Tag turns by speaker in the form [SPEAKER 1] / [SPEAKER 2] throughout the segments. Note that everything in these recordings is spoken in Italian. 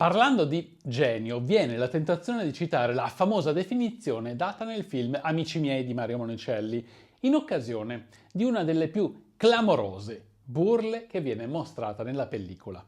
[SPEAKER 1] Parlando di genio, viene la tentazione di citare la famosa definizione data nel film Amici miei di Mario Monicelli, in occasione di una delle più clamorose burle che viene mostrata nella pellicola.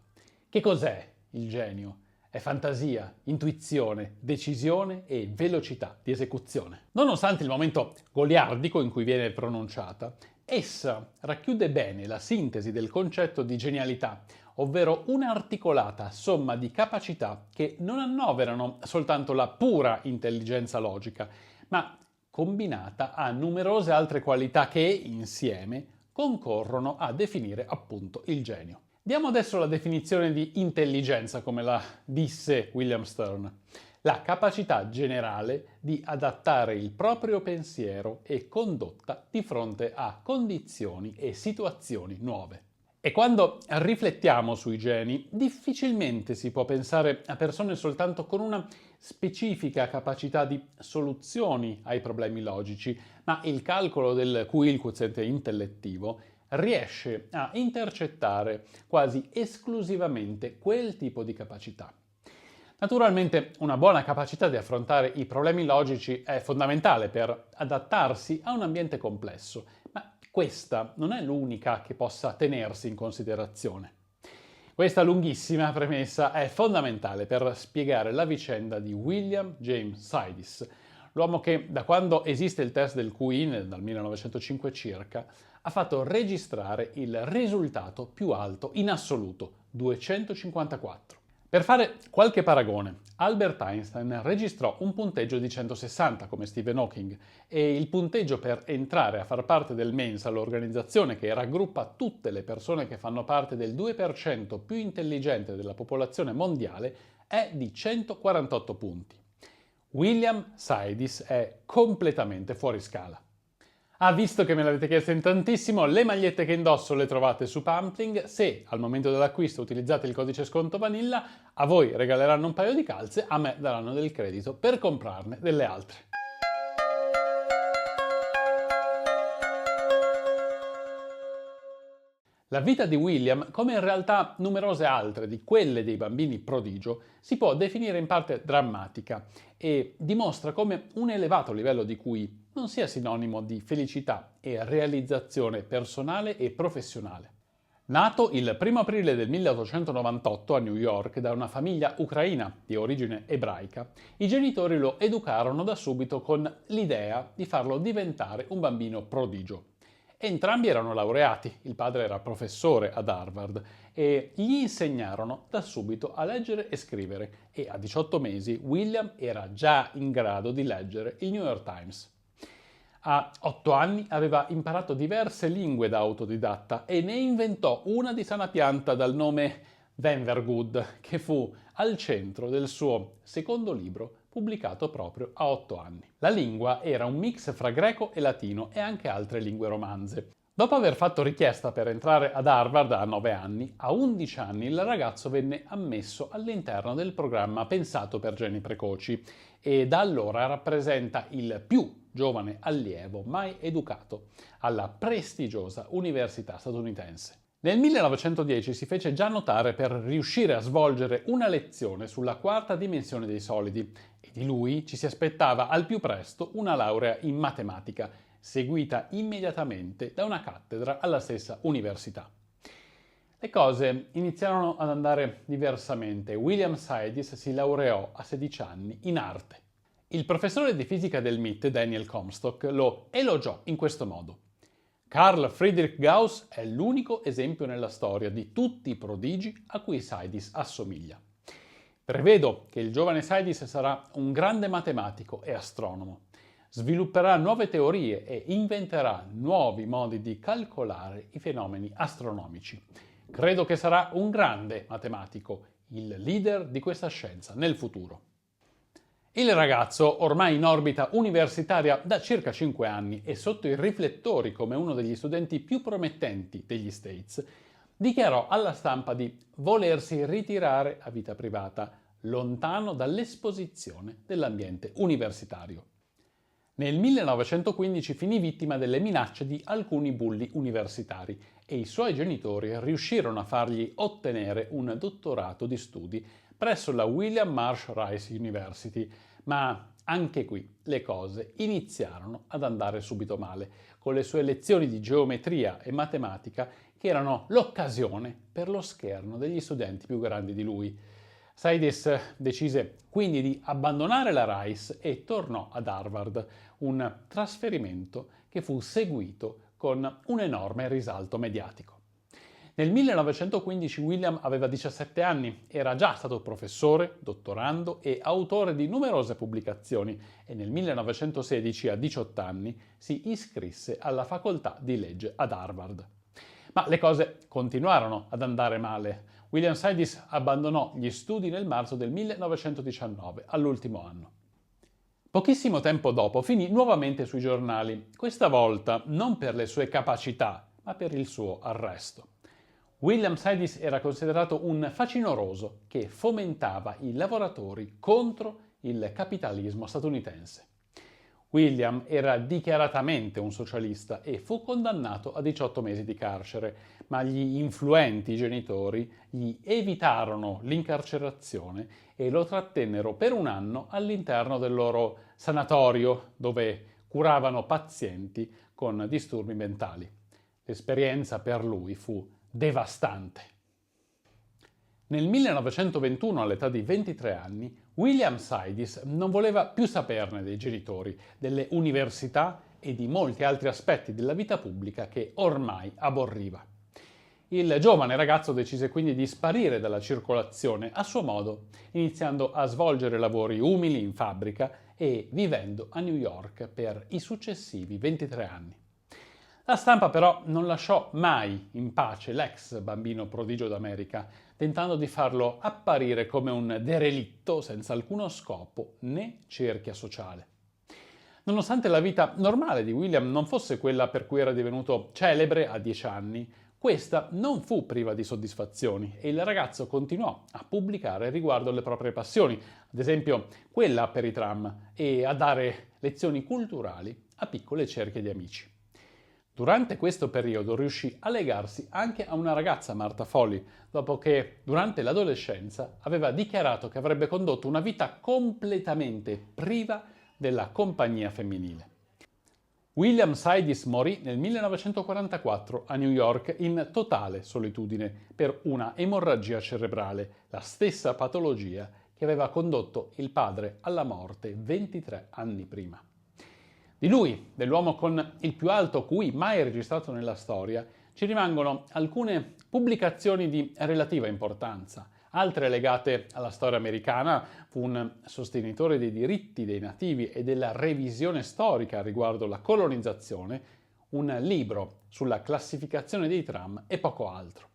[SPEAKER 1] Che cos'è il genio? È fantasia, intuizione, decisione e velocità di esecuzione. Nonostante il momento goliardico in cui viene pronunciata, essa racchiude bene la sintesi del concetto di genialità, ovvero un'articolata somma di capacità che non annoverano soltanto la pura intelligenza logica, ma combinata a numerose altre qualità che, insieme, concorrono a definire appunto il genio. Diamo adesso la definizione di intelligenza, come la disse William Stern: la capacità generale di adattare il proprio pensiero e condotta di fronte a condizioni e situazioni nuove. E quando riflettiamo sui geni, difficilmente si può pensare a persone soltanto con una specifica capacità di soluzioni ai problemi logici, ma il calcolo del QI, il quoziente intellettivo, riesce a intercettare quasi esclusivamente quel tipo di capacità. Naturalmente una buona capacità di affrontare i problemi logici è fondamentale per adattarsi a un ambiente complesso, ma questa non è l'unica che possa tenersi in considerazione. Questa lunghissima premessa è fondamentale per spiegare la vicenda di William James Sidis, l'uomo che, da quando esiste il test del QI, dal 1905 circa, ha fatto registrare il risultato più alto in assoluto, 254. Per fare qualche paragone, Albert Einstein registrò un punteggio di 160 come Stephen Hawking e il punteggio per entrare a far parte del Mensa, l'organizzazione che raggruppa tutte le persone che fanno parte del 2% più intelligente della popolazione mondiale, è di 148 punti. William Sidis è completamente fuori scala. Visto che me l'avete chiesto in tantissimo, le magliette che indosso le trovate su Pumpling. Se al momento dell'acquisto utilizzate il codice sconto Vanilla, a voi regaleranno un paio di calze, a me daranno del credito per comprarne delle altre. La vita di William, come in realtà numerose altre di quelle dei bambini prodigio, si può definire in parte drammatica e dimostra come un elevato livello di QI non sia sinonimo di felicità e realizzazione personale e professionale. Nato il 1 aprile del 1898 a New York da una famiglia ucraina di origine ebraica, i genitori lo educarono da subito con l'idea di farlo diventare un bambino prodigio. Entrambi erano laureati, il padre era professore ad Harvard e gli insegnarono da subito a leggere e scrivere e a 18 mesi William era già in grado di leggere il New York Times. A 8 anni aveva imparato diverse lingue da autodidatta e ne inventò una di sana pianta dal nome Wenvergood, che fu al centro del suo secondo libro pubblicato proprio a 8 anni. La lingua era un mix fra greco e latino e anche altre lingue romanze. Dopo aver fatto richiesta per entrare ad Harvard a 9 anni, a 11 anni il ragazzo venne ammesso all'interno del programma pensato per geni precoci e da allora rappresenta il più giovane allievo mai educato alla prestigiosa università statunitense. Nel 1910 si fece già notare per riuscire a svolgere una lezione sulla quarta dimensione dei solidi e di lui ci si aspettava al più presto una laurea in matematica, seguita immediatamente da una cattedra alla stessa università. Le cose iniziarono ad andare diversamente. William Sidis si laureò a 16 anni in arte. Il professore di fisica del MIT, Daniel Comstock, lo elogiò in questo modo: Carl Friedrich Gauss è l'unico esempio nella storia di tutti i prodigi a cui Sidis assomiglia. Prevedo che il giovane Sidis sarà un grande matematico e astronomo. Svilupperà nuove teorie e inventerà nuovi modi di calcolare i fenomeni astronomici. Credo che sarà un grande matematico, il leader di questa scienza nel futuro. Il ragazzo, ormai in orbita universitaria da circa 5 anni e sotto i riflettori come uno degli studenti più promettenti degli States, dichiarò alla stampa di volersi ritirare a vita privata, lontano dall'esposizione dell'ambiente universitario. Nel 1915 finì vittima delle minacce di alcuni bulli universitari e i suoi genitori riuscirono a fargli ottenere un dottorato di studi presso la William Marsh Rice University, ma anche qui le cose iniziarono ad andare subito male, con le sue lezioni di geometria e matematica che erano l'occasione per lo scherno degli studenti più grandi di lui. Sidis decise quindi di abbandonare la Rice e tornò ad Harvard, un trasferimento che fu seguito con un enorme risalto mediatico. Nel 1915 William aveva 17 anni, era già stato professore, dottorando e autore di numerose pubblicazioni e nel 1916, a 18 anni, si iscrisse alla facoltà di legge ad Harvard. Ma le cose continuarono ad andare male. William Sidis abbandonò gli studi nel marzo del 1919, all'ultimo anno. Pochissimo tempo dopo finì nuovamente sui giornali, questa volta non per le sue capacità, ma per il suo arresto. William Sidis era considerato un facinoroso che fomentava i lavoratori contro il capitalismo statunitense. William era dichiaratamente un socialista e fu condannato a 18 mesi di carcere, ma gli influenti genitori gli evitarono l'incarcerazione e lo trattennero per un anno all'interno del loro sanatorio, dove curavano pazienti con disturbi mentali. L'esperienza per lui fu devastante. Nel 1921, all'età di 23 anni, William Sidis non voleva più saperne dei genitori, delle università e di molti altri aspetti della vita pubblica che ormai aborriva. Il giovane ragazzo decise quindi di sparire dalla circolazione a suo modo, iniziando a svolgere lavori umili in fabbrica e vivendo a New York per i successivi 23 anni. La stampa però non lasciò mai in pace l'ex bambino prodigio d'America, tentando di farlo apparire come un derelitto senza alcuno scopo né cerchia sociale. Nonostante la vita normale di William non fosse quella per cui era divenuto celebre a 10 anni, questa non fu priva di soddisfazioni e il ragazzo continuò a pubblicare riguardo alle proprie passioni, ad esempio quella per i tram, e a dare lezioni culturali a piccole cerchie di amici. Durante questo periodo riuscì a legarsi anche a una ragazza, Martha Foley, dopo che durante l'adolescenza aveva dichiarato che avrebbe condotto una vita completamente priva della compagnia femminile. William Sidis morì nel 1944 a New York in totale solitudine per una emorragia cerebrale, la stessa patologia che aveva condotto il padre alla morte 23 anni prima. Di lui, dell'uomo con il più alto QI mai registrato nella storia, ci rimangono alcune pubblicazioni di relativa importanza. Altre legate alla storia americana, fu un sostenitore dei diritti dei nativi e della revisione storica riguardo la colonizzazione, un libro sulla classificazione dei tram e poco altro.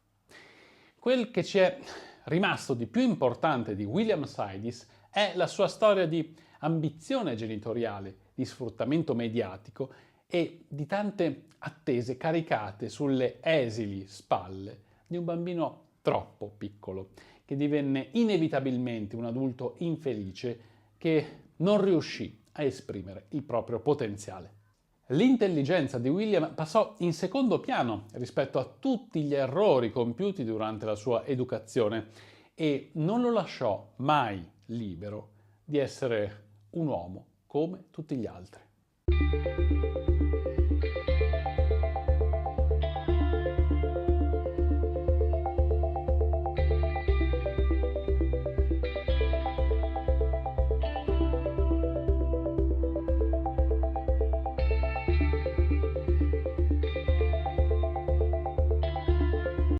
[SPEAKER 1] Quel che ci è rimasto di più importante di William Sidis è la sua storia di ambizione genitoriale, di sfruttamento mediatico e di tante attese caricate sulle esili spalle di un bambino troppo piccolo, che divenne inevitabilmente un adulto infelice che non riuscì a esprimere il proprio potenziale. L'intelligenza di William passò in secondo piano rispetto a tutti gli errori compiuti durante la sua educazione e non lo lasciò mai libero di essere un uomo come tutti gli altri.